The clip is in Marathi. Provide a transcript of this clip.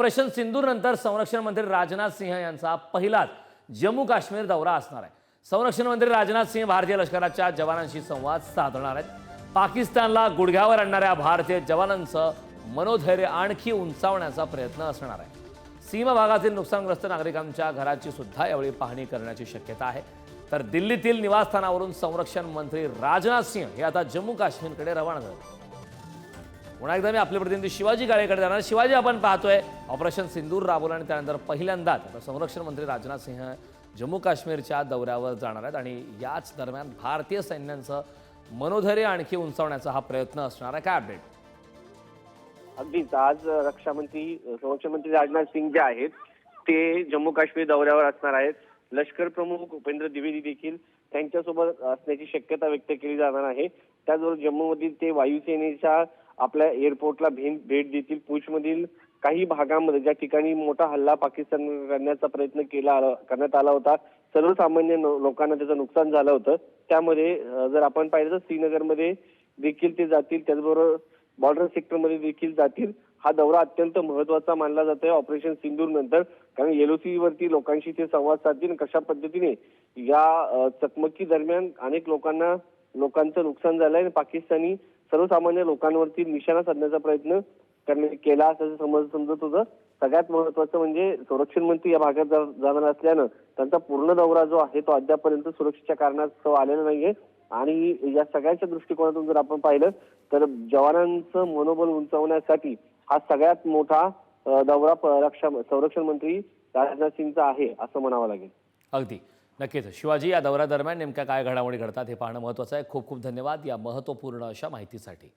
ऑपरेशन सिंदूर नंतर संरक्षण मंत्री राजनाथ सिंह यांचा पहिलाच जम्मू काश्मीर दौरा असणार आहे। संरक्षण मंत्री राजनाथ सिंह भारतीय लष्कराच्या जवानांशी संवाद साधणार आहेत। पाकिस्तानला गुडघ्यावर आणणाऱ्या भारतीय जवानांचं मनोधैर्य आणखी उंचावण्याचा प्रयत्न असणार आहे। सीमा भागातील नुकसानग्रस्त नागरिकांच्या घराची सुद्धा यावेळी पाहणी करण्याची शक्यता आहे। तर दिल्लीतील निवासस्थानावरून संरक्षण मंत्री राजनाथ सिंह हे आता जम्मू काश्मीरकडे रवाना झाले। पुन्हा एकदा मी आपले प्रतिनिधी शिवाजी काळेकडे जाणार। शिवाजी, आपण पाहतोय ऑपरेशन सिंदूर राबवलं आणि त्यानंतर पहिल्यांदाच आता संरक्षण मंत्री राजनाथ सिंह जम्मू काश्मीरच्या दौऱ्यावर जाणार आहेत आणि याच दरम्यान भारतीय सैन्याचं मनोधैर्य आणखी उंचावण्याचा हा प्रयत्न असणार आहे। काय अपडेट? अगदीच आज रक्षामंत्री संरक्षण मंत्री राजनाथ सिंह जे आहेत ते जम्मू काश्मीर दौऱ्यावर असणार आहेत। लष्कर प्रमुख उपेंद्र द्विवेदी देखील त्यांच्यासोबत असण्याची शक्यता व्यक्त केली जाणार आहे। त्याचबरोबर जम्मूमधील ते वायुसेनेच्या आपल्या एअरपोर्टला भेट देतील। पूंछमधील काही भागांमध्ये ज्या ठिकाणी मोठा हल्ला पाकिस्तान करण्याचा प्रयत्न करण्यात आला होता, सर्वसामान्य लोकांना त्याचं नुकसान झालं होतं। त्यामध्ये जर आपण पाहिलं तर श्रीनगरमध्ये देखील ते जातील, त्याचबरोबर बॉर्डर सेक्टरमध्ये देखील जातील। हा दौरा अत्यंत महत्त्वाचा मानला जातोय ऑपरेशन सिंदूर नंतर, कारण LOC वरती लोकांशी ते संवाद साधतील। कशा पद्धतीने या चकमकी दरम्यान अनेक लोकांचं नुकसान झालंय आणि पाकिस्तानी सर्वसामान्य लोकांवरती निशाणा साधण्याचा प्रयत्न केला असं समजत होतं। सगळ्यात महत्त्वाचं म्हणजे संरक्षण मंत्री या भागात जाणार असल्यानं त्यांचा पूर्ण दौरा जो आहे तो अद्यापर्यंत सुरक्षेच्या कारणास्तव आलेला नाहीये। आणि या सगळ्याच्या दृष्टिकोनातून जर आपण पाहिलं तर जवानांचं मनोबल उंचावण्यासाठी हा सगळ्यात मोठा दौरा संरक्षण मंत्री राजनाथ सिंगचा आहे असं म्हणावं लागेल। अगदी नक्कीच शिवाजी, या दौऱ्यादरम्यान नेमक्या काय घडामोडी घडतात हे पाहणं महत्त्वाचं आहे। खूप खूप धन्यवाद या महत्त्वपूर्ण अशा माहितीसाठी।